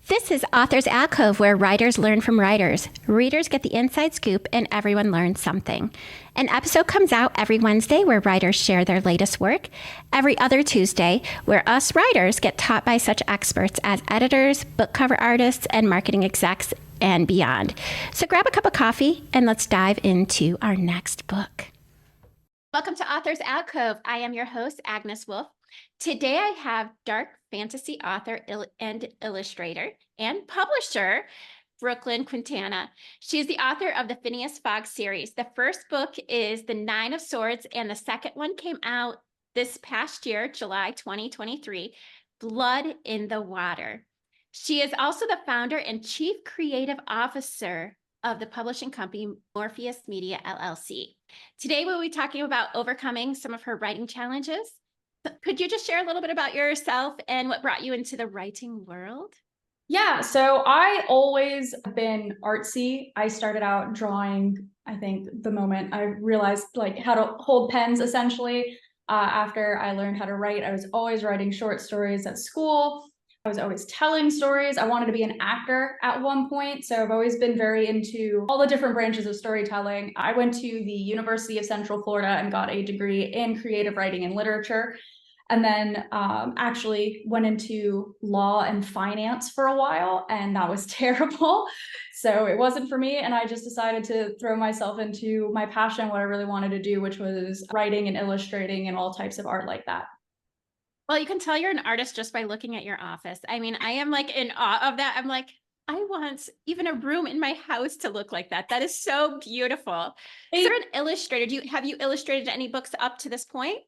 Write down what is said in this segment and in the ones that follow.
This is Authors Alcove, where writers learn from writers. Readers get the inside scoop, and everyone learns something. An episode comes out every Wednesday where writers share their latest work, every other Tuesday where us writers get taught by such experts as editors, book cover artists, and marketing execs, and beyond. So grab a cup of coffee and let's dive into our next book. Welcome to Authors Alcove. I am your host, Agnes Wolfe. Today I have dark fantasy author and illustrator and publisher, Brooklyn Quintana. She is the author of the Fyneas Fog series. The first book is The Nine of Swords, and the second one came out this past year, July 2023, Blood in the Water. She is also the founder and chief creative officer of the publishing company Morpheus Media LLC. Today we'll be talking about overcoming some of her writing challenges. Could you just share a little bit about yourself and what brought you into the writing world? Yeah, so I always have been artsy. I started out drawing, I think, the moment I realized how to hold pens, essentially. After I learned how to write, I was always writing short stories at school. I was always telling stories. I wanted to be an actor at one point, so I've always been very into all the different branches of storytelling. I went to the University of Central Florida and got a degree in creative writing and literature. And then actually went into law and finance for a while, and that was terrible. So it wasn't for me, and I just decided to throw myself into my passion, what I really wanted to do, which was writing and illustrating and all types of art like that. Well, you can tell you're an artist just by looking at your office. I mean, I am in awe of that. I'm like, I want even a room in my house to look like that. That is so beautiful. Is there an illustrator? Have you illustrated any books up to this point?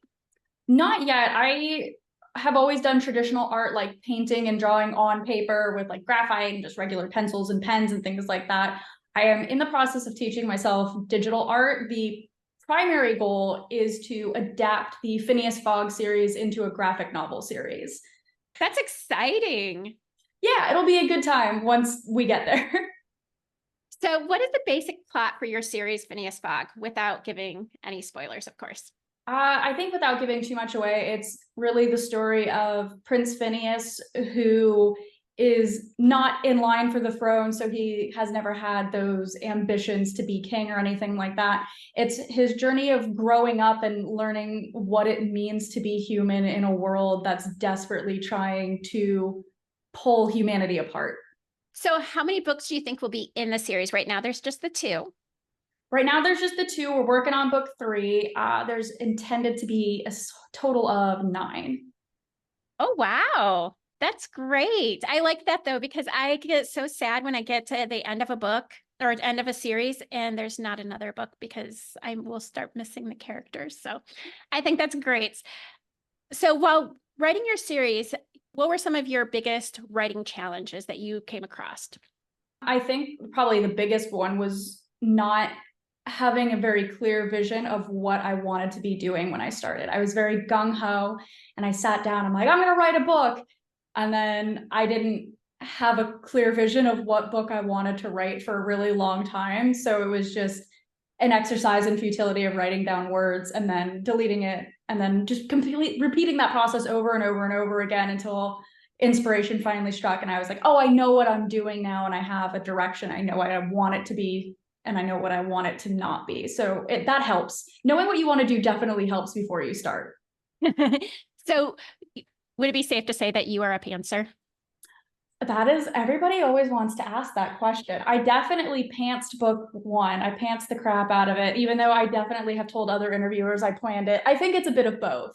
Not yet. I have always done traditional art, like painting and drawing on paper with graphite and just regular pencils and pens and things like that. I am in the process of teaching myself digital art. The primary goal is to adapt the Fyneas Fog series into a graphic novel series. That's exciting. Yeah, it'll be a good time once we get there. So what is the basic plot for your series, Fyneas Fog, without giving any spoilers, of course? I think without giving too much away, it's really the story of Prince Fyneas, who is not in line for the throne, so he has never had those ambitions to be king or anything like that. It's his journey of growing up and learning what it means to be human in a world that's desperately trying to pull humanity apart. So how many books do you think will be in the series? Right now, there's just the two. Right now, there's just the two. We're working on book 3. There's intended to be a total of 9. Oh, wow. That's great. I like that, though, because I get so sad when I get to the end of a book or end of a series and there's not another book, because I will start missing the characters. So I think that's great. So while writing your series, what were some of your biggest writing challenges that you came across? I think probably the biggest one was not having a very clear vision of what I wanted to be doing when I started. I was very gung-ho, and I sat down, I'm like, I'm going to write a book. And then I didn't have a clear vision of what book I wanted to write for a really long time. So it was just an exercise in futility of writing down words and then deleting it, and then just completely repeating that process over and over and over again until inspiration finally struck. And I was like, oh, I know what I'm doing now, and I have a direction. I know what I want it to be, and I know what I want it to not be. So that helps. Knowing what you want to do definitely helps before you start. So would it be safe to say that you are a pantser? That is, everybody always wants to ask that question. I definitely pantsed book 1. I pantsed the crap out of it, even though I definitely have told other interviewers I planned it. I think it's a bit of both.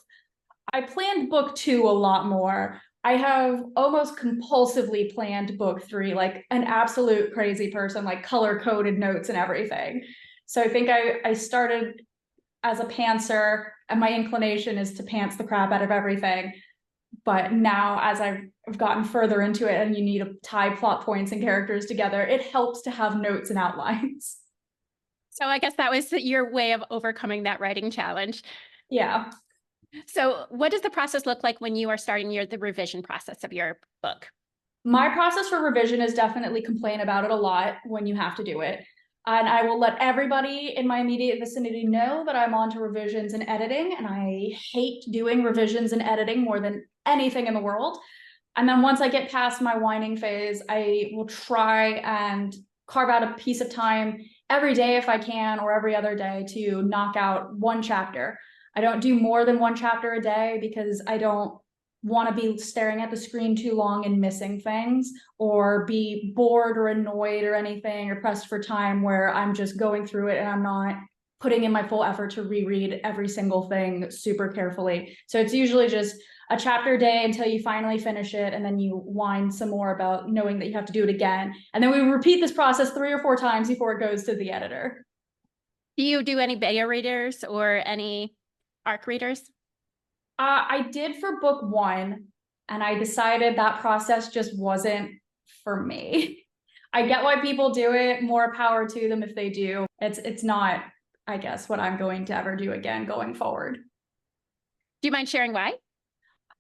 I planned book 2 a lot more. I have almost compulsively planned book 3, like an absolute crazy person, like color-coded notes and everything. So I think I started as a pantser, and my inclination is to pants the crap out of everything. But now, as I've gotten further into it and you need to tie plot points and characters together, it helps to have notes and outlines. So I guess that was your way of overcoming that writing challenge. Yeah. So what does the process look like when you are starting the revision process of your book? My process for revision is definitely complain about it a lot when you have to do it. And I will let everybody in my immediate vicinity know that I'm on to revisions and editing, and I hate doing revisions and editing more than anything in the world. And then once I get past my whining phase, I will try and carve out a piece of time every day if I can, or every other day, to knock out one chapter. I don't do more than one chapter a day because I don't want to be staring at the screen too long and missing things, or be bored or annoyed or anything, or pressed for time where I'm just going through it and I'm not putting in my full effort to reread every single thing super carefully. So it's usually just a chapter a day until you finally finish it, and then you whine some more about knowing that you have to do it again. And then we repeat this process 3 or 4 times before it goes to the editor. Do you do any beta readers or any ARC readers? I did for book 1, and I decided that process just wasn't for me. I get why people do it, more power to them if they do. It's not, I guess, what I'm going to ever do again going forward. Do you mind sharing why?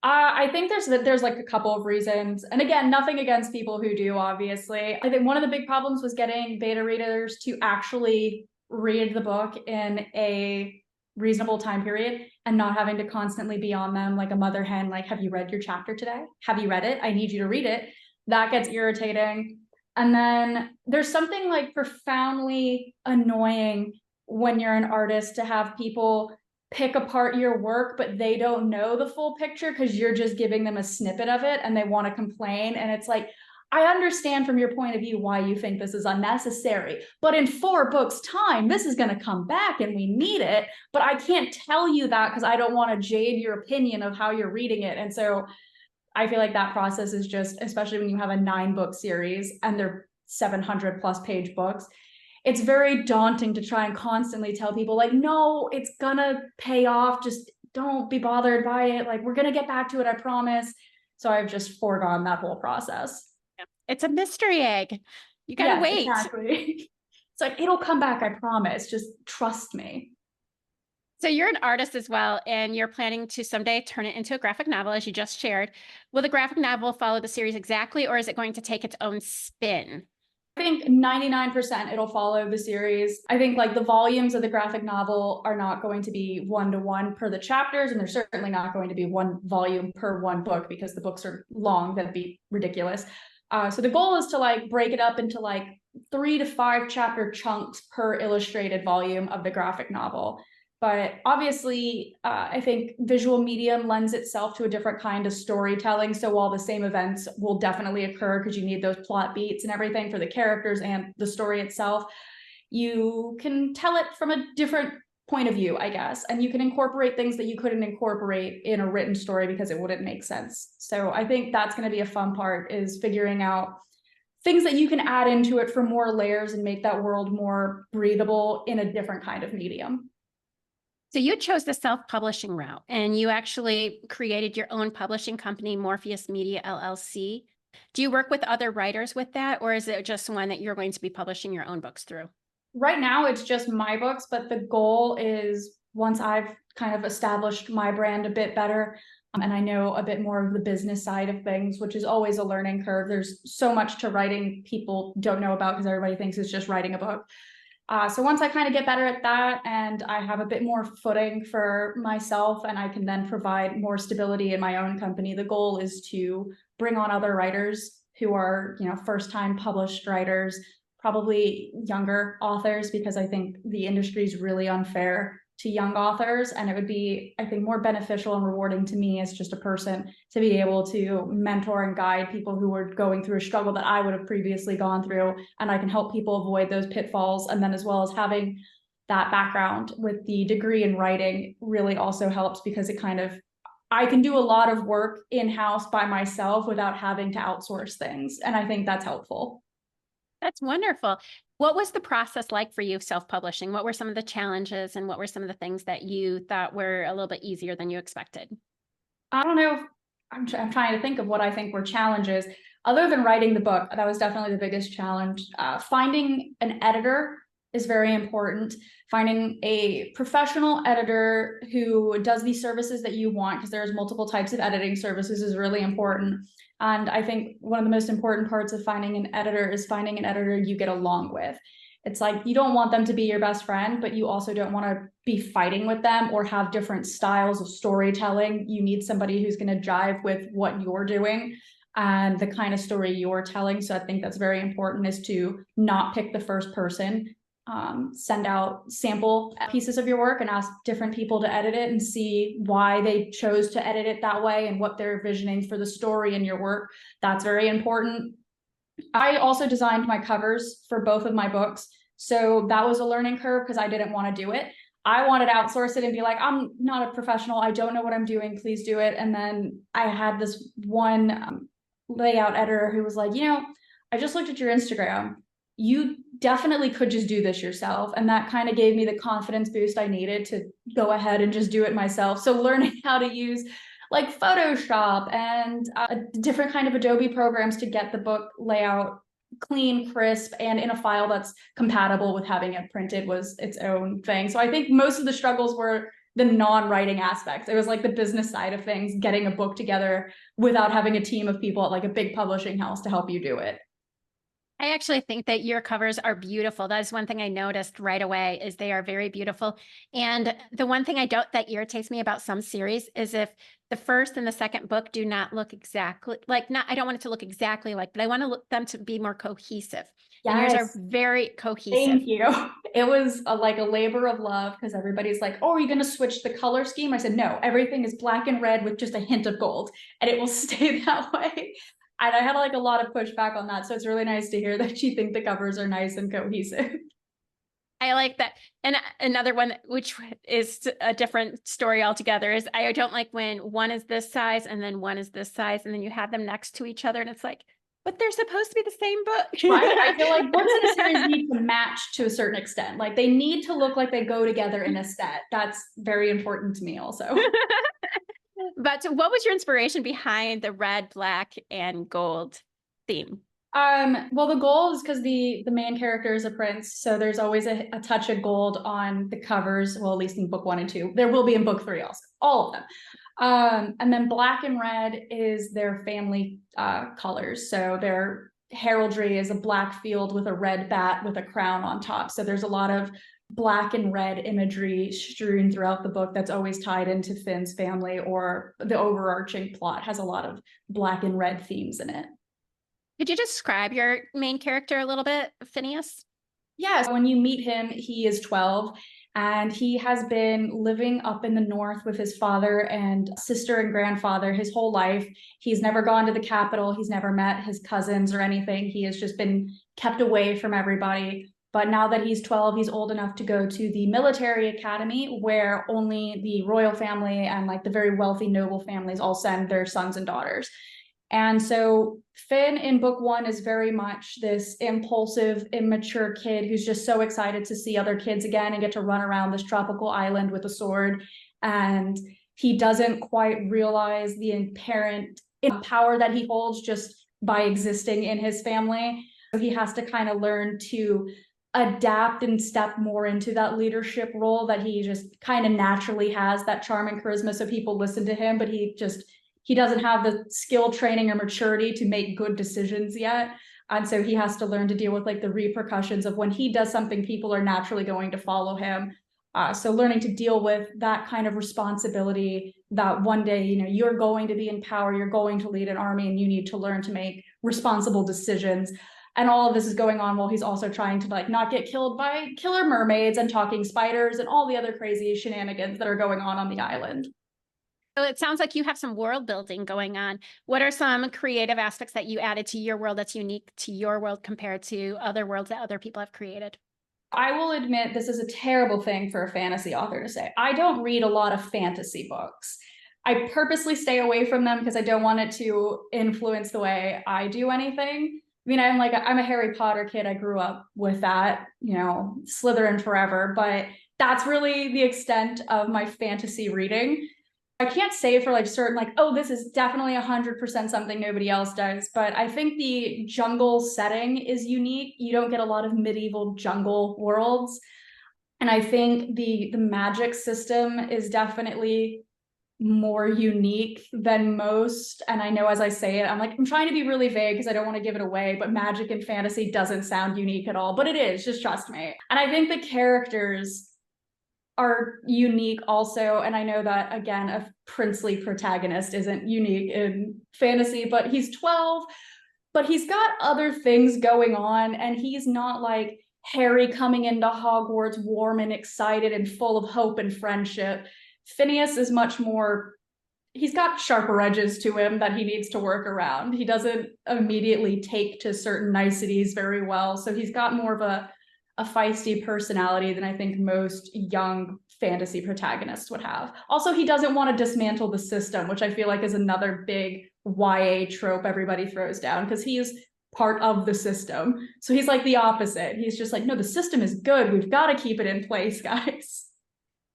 I think there's like a couple of reasons. And again, nothing against people who do, obviously. I think one of the big problems was getting beta readers to actually read the book in a reasonable time period and not having to constantly be on them like a mother hen, like, have you read your chapter today? Have you read it? I need you to read it. That gets irritating. And then there's something like profoundly annoying when you're an artist to have people pick apart your work, but they don't know the full picture because you're just giving them a snippet of it and they want to complain. And it's like, I understand from your point of view why you think this is unnecessary, but in 4 books' time, this is going to come back and we need it. But I can't tell you that because I don't want to jade your opinion of how you're reading it. And so I feel like that process is just, especially when you have a 9-book series and they're 700+ page books, it's very daunting to try and constantly tell people, like, no, it's gonna pay off. Just don't be bothered by it. Like, we're gonna get back to it, I promise. So I've just foregone that whole process. It's a mystery egg. You gotta wait. Exactly. It's like, it'll come back, I promise. Just trust me. So you're an artist as well, and you're planning to someday turn it into a graphic novel, as you just shared. Will the graphic novel follow the series exactly, or is it going to take its own spin? I think 99% it'll follow the series. I think like the volumes of the graphic novel are not going to be 1-to-1 per the chapters, and they're certainly not going to be 1 volume per 1 book because the books are long. That'd be ridiculous. So the goal is to like break it up into like 3 to 5 chapter chunks per illustrated volume of the graphic novel. But obviously, I think visual medium lends itself to a different kind of storytelling. So while the same events will definitely occur because you need those plot beats and everything for the characters and the story itself, you can tell it from a different point of view, I guess. And you can incorporate things that you couldn't incorporate in a written story because it wouldn't make sense. So I think that's going to be a fun part, is figuring out things that you can add into it for more layers and make that world more breathable in a different kind of medium. So you chose the self-publishing route, and you actually created your own publishing company, Morpheus Media LLC. Do you work with other writers with that, or is it just one that you're going to be publishing your own books through? Right now, it's just my books, but the goal is, once I've kind of established my brand a bit better, and I know a bit more of the business side of things, which is always a learning curve. There's so much to writing people don't know about because everybody thinks it's just writing a book. So once I kind of get better at that and I have a bit more footing for myself and I can then provide more stability in my own company, the goal is to bring on other writers who are, first-time published writers, probably younger authors, because I think the industry is really unfair to young authors. And it would be, I think, more beneficial and rewarding to me as just a person to be able to mentor and guide people who were going through a struggle that I would have previously gone through. And I can help people avoid those pitfalls. And then, as well as having that background with the degree in writing, really also helps, because it kind of, I can do a lot of work in-house by myself without having to outsource things. And I think that's helpful. That's wonderful. What was the process like for you self-publishing? What were some of the challenges, and what were some of the things that you thought were a little bit easier than you expected? I don't know. I'm trying to think of what I think were challenges. Other than writing the book, that was definitely the biggest challenge. Finding an editor is very important. Finding a professional editor who does the services that you want, because there's multiple types of editing services, is really important. And I think one of the most important parts of finding an editor is finding an editor you get along with. It's like, you don't want them to be your best friend, but you also don't want to be fighting with them or have different styles of storytelling. You need somebody who's going to jive with what you're doing. and the kind of story you're telling. So I think that's very important, is to not pick the first person. Send out sample pieces of your work and ask different people to edit it and see why they chose to edit it that way and what they're visioning for the story in your work. That's very important. I also designed my covers for both of my books. So that was a learning curve because I didn't want to do it. I wanted to outsource it and be like, I'm not a professional. I don't know what I'm doing. Please do it. And then I had this one layout editor who was like, I just looked at your Instagram. You definitely could just do this yourself. And that kind of gave me the confidence boost I needed to go ahead and just do it myself. So learning how to use like Photoshop and different kind of Adobe programs to get the book layout clean, crisp, and in a file that's compatible with having it printed was its own thing. So I think most of the struggles were the non-writing aspects. It was like the business side of things, getting a book together without having a team of people at like a big publishing house to help you do it. I actually think that your covers are beautiful. That is one thing I noticed right away, is they are very beautiful. And the one thing that irritates me about some series is if the first and the second book do not look exactly like, I don't want it to look exactly like, but I want them to be more cohesive. Yes. And yours are very cohesive. Thank you. It was like a labor of love because everybody's like, oh, are you going to switch the color scheme? I said, no, everything is black and red with just a hint of gold, and it will stay that way. And I had like a lot of pushback on that. So it's really nice to hear that you think the covers are nice and cohesive. I like that. And another one, which is a different story altogether, is I don't like when one is this size and then one is this size, and then you have them next to each other and it's like, but they're supposed to be the same book. Right? I feel like books in a series need to match to a certain extent. Like they need to look like they go together in a set. That's very important to me also. But what was your inspiration behind the red, black, and gold theme? Well, the gold is because the main character is a prince, so there's always a touch of gold on the covers. Well, at least in book 1 and 2. There will be in book 3 also, all of them. And then black and red is their family colors. So their heraldry is a black field with a red bat with a crown on top. So there's a lot of black and red imagery strewn throughout the book that's always tied into Finn's family, or the overarching plot has a lot of black and red themes in it. Could you describe your main character a little bit, Fyneas? Yes, when you meet him, he is 12 and he has been living up in the north with his father and sister and grandfather his whole life. He's never gone to the capital. He's never met his cousins or anything. He has just been kept away from everybody. But now that he's 12, he's old enough to go to the military academy where only the royal family and like the very wealthy noble families all send their sons and daughters. And so Finn in book 1 is very much this impulsive, immature kid who's just so excited to see other kids again and get to run around this tropical island with a sword. And he doesn't quite realize the inherent power that he holds just by existing in his family. So he has to kind of learn to adapt and step more into that leadership role that he just kind of naturally has, that charm and charisma, so people listen to him, but he doesn't have the skill, training, or maturity to make good decisions yet. And so he has to learn to deal with like the repercussions of when he does something, people are naturally going to follow him. So learning to deal with that kind of responsibility that one day, you're going to be in power, you're going to lead an army, and you need to learn to make responsible decisions. And all of this is going on while he's also trying to like not get killed by killer mermaids and talking spiders and all the other crazy shenanigans that are going on the island. So it sounds like you have some world building going on. What are some creative aspects that you added to your world that's unique to your world compared to other worlds that other people have created? I will admit this is a terrible thing for a fantasy author to say. I don't read a lot of fantasy books. I purposely stay away from them because I don't want it to influence the way I do anything. I mean, I'm a Harry Potter kid. I grew up with that, Slytherin forever, but that's really the extent of my fantasy reading. I can't say for like certain, like, oh, this is definitely 100% something nobody else does, but I think the jungle setting is unique. You don't get a lot of medieval jungle worlds. And I think the magic system is definitely more unique than most. And I know as I say it, I'm trying to be really vague because I don't want to give it away, but magic and fantasy doesn't sound unique at all, but it is, just trust me. And I think the characters are unique also. And I know that, again, a princely protagonist isn't unique in fantasy, but he's 12, but he's got other things going on, and he's not like Harry coming into Hogwarts warm and excited and full of hope and friendship. Phineas is much more, he's got sharper edges to him that he needs to work around. He doesn't immediately take to certain niceties very well. So he's got more of a feisty personality than I think most young fantasy protagonists would have. Also, he doesn't want to dismantle the system, which I feel like is another big YA trope everybody throws down, because he is part of the system. So he's like the opposite. He's just like, no, the system is good. We've got to keep it in place, guys.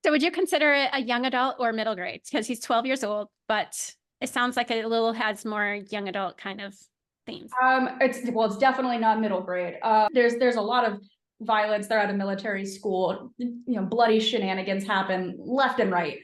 So would you consider it a young adult or middle grade? Because he's 12 years old, but it sounds like it has more young adult kind of themes. It's definitely not middle grade. There's a lot of violence. They're at a military school. Bloody shenanigans happen left and right.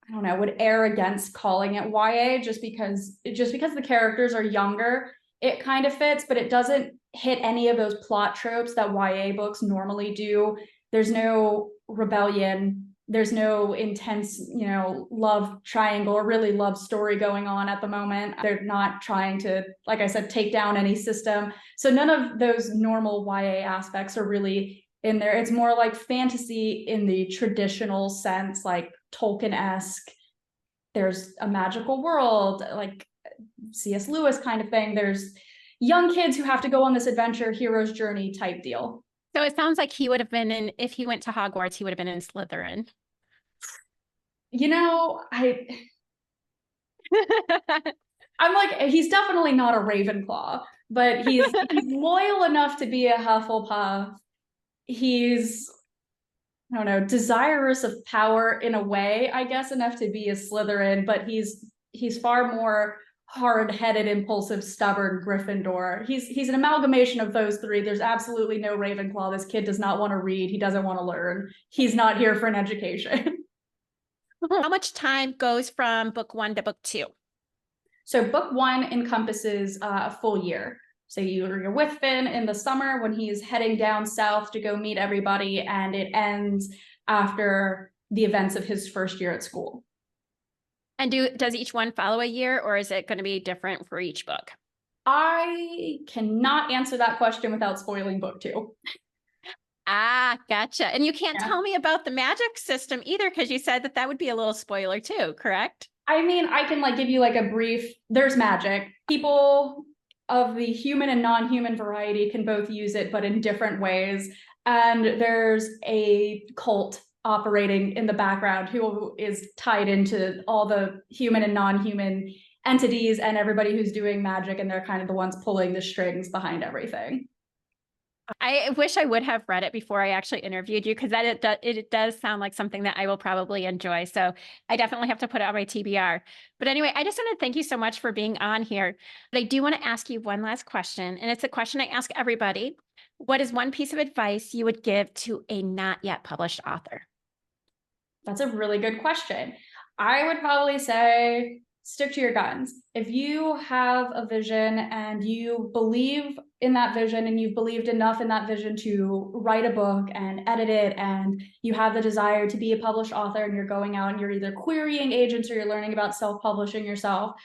I don't know, would err against calling it YA just because the characters are younger. It kind of fits, but it doesn't hit any of those plot tropes that YA books normally do. There's no rebellion. There's no intense, love triangle or really love story going on at the moment. They're not trying to, like I said, take down any system. So none of those normal YA aspects are really in there. It's more like fantasy in the traditional sense, like Tolkien-esque. There's a magical world, like C.S. Lewis kind of thing. There's young kids who have to go on this adventure, hero's journey type deal. So it sounds like he would have been in, if he went to Hogwarts, he would have been in Slytherin. I'm like, he's definitely not a Ravenclaw, but he's loyal enough to be a Hufflepuff. He's, I don't know, desirous of power in a way, I guess, enough to be a Slytherin, but he's far more hard-headed, impulsive, stubborn Gryffindor. He's an amalgamation of those three. There's absolutely no Ravenclaw. This kid does not want to read. He doesn't want to learn. He's not here for an education. How much time goes from book 1 to book 2? So book 1 encompasses a full year. So you're with Finn in the summer when he's heading down south to go meet everybody, and it ends after the events of his first year at school. And does each one follow a year, or is it going to be different for each book? I cannot answer that question without spoiling book 2. Ah, gotcha. And you can't tell me about the magic system either, because you said that would be a little spoiler too, correct? I mean, I can give you a brief. There's magic. People of the human and non-human variety can both use it, but in different ways. And there's a cult operating in the background who is tied into all the human and non-human entities and everybody who's doing magic, and they're kind of the ones pulling the strings behind everything. I wish I would have read it before I actually interviewed you, because it does sound like something that I will probably enjoy. So I definitely have to put it on my TBR. But anyway, I just want to thank you so much for being on here. But I do want to ask you one last question, and it's a question I ask everybody. What is one piece of advice you would give to a not yet published author? That's a really good question. I would probably say stick to your guns. If you have a vision and you believe in that vision and you've believed enough in that vision to write a book and edit it, and you have the desire to be a published author, and you're going out and you're either querying agents or you're learning about self-publishing yourself,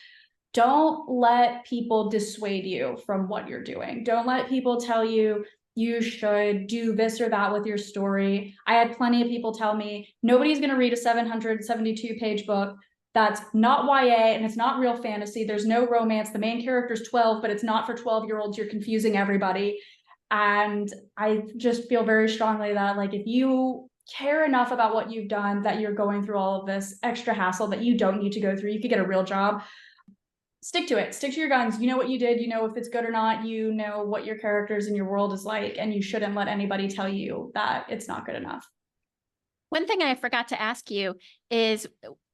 don't let people dissuade you from what you're doing. Don't let people tell you you should do this or that with your story. I had plenty of people tell me, nobody's going to read a 772-page book that's not YA and it's not real fantasy. There's no romance. The main character's 12, but it's not for 12-year-olds. You're confusing everybody. And I just feel very strongly that if you care enough about what you've done, that you're going through all of this extra hassle that you don't need to go through. You could get a real job. Stick to it. Stick to your guns. You know what you did. You know if it's good or not. You know what your characters and your world is like, and you shouldn't let anybody tell you that it's not good enough. One thing I forgot to ask you is,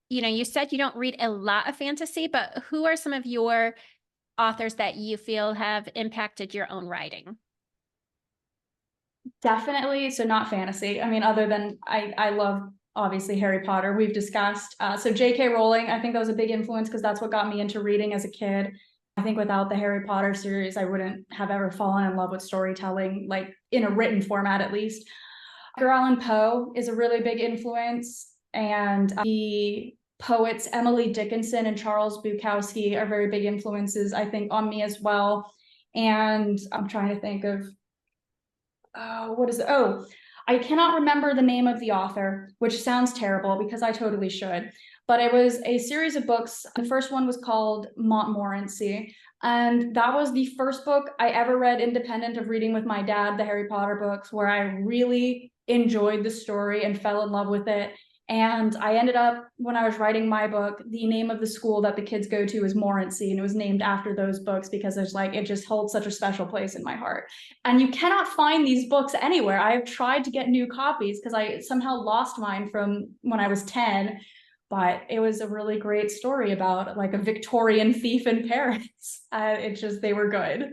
you said you don't read a lot of fantasy, but who are some of your authors that you feel have impacted your own writing? Definitely. So not fantasy. I mean, other than I love obviously Harry Potter, we've discussed. So J.K. Rowling, I think that was a big influence because that's what got me into reading as a kid. I think without the Harry Potter series, I wouldn't have ever fallen in love with storytelling, in a written format at least. Edgar Allan Poe is a really big influence, and the poets Emily Dickinson and Charles Bukowski are very big influences, I think, on me as well. And I'm trying to think of, I cannot remember the name of the author, which sounds terrible because I totally should. But it was a series of books. The first one was called Montmorency. And that was the first book I ever read independent of reading with my dad, the Harry Potter books, where I really enjoyed the story and fell in love with it. And I ended up, when I was writing my book, the name of the school that the kids go to is Morency, and it was named after those books because there's like, it just holds such a special place in my heart. And you cannot find these books anywhere. I've tried to get new copies because I somehow lost mine from when I was 10, but it was a really great story about like a Victorian thief in Paris. They were good.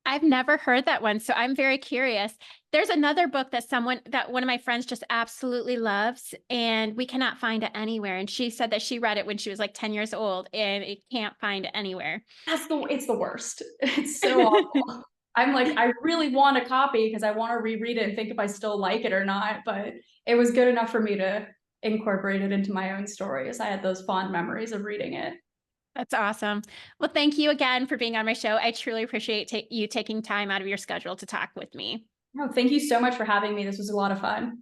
I've never heard that one, so I'm very curious. There's another book that one of my friends just absolutely loves, and we cannot find it anywhere. And she said that she read it when she was like 10 years old, and it can't find it anywhere. It's the worst. It's so awful. I'm like, I really want a copy because I want to reread it and think if I still like it or not. But it was good enough for me to incorporate it into my own stories. I had those fond memories of reading it. That's awesome. Well, thank you again for being on my show. I truly appreciate you taking time out of your schedule to talk with me. No, thank you so much for having me. This was a lot of fun.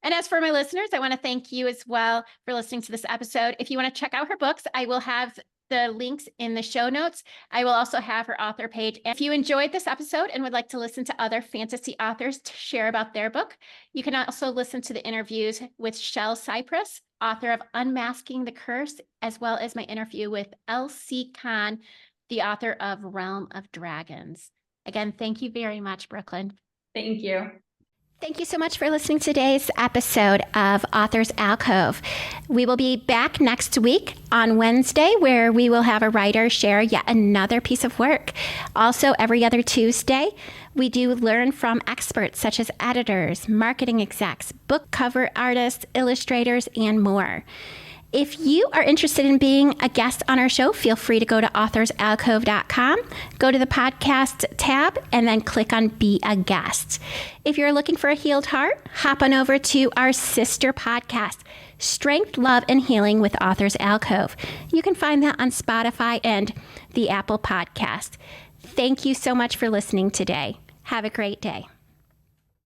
And as for my listeners, I want to thank you as well for listening to this episode. If you want to check out her books, I will have the links in the show notes. I will also have her author page. And if you enjoyed this episode and would like to listen to other fantasy authors to share about their book, you can also listen to the interviews with Shel Cypress, author of Unmasking the Curse, as well as my interview with L.C. Khan, the author of Realm of Dragons. Again, thank you very much, Brooklyn. Thank you. Thank you so much for listening to today's episode of Author's Alcove. We will be back next week on Wednesday, where we will have a writer share yet another piece of work. Also, every other Tuesday, we do learn from experts such as editors, marketing execs, book cover artists, illustrators, and more. If you are interested in being a guest on our show, feel free to go to authorsalcove.com, go to the podcast tab, and then click on Be a Guest. If you're looking for a healed heart, hop on over to our sister podcast, Strength, Love, and Healing with Author's Alcove. You can find that on Spotify and the Apple Podcast. Thank you so much for listening today. Have a great day.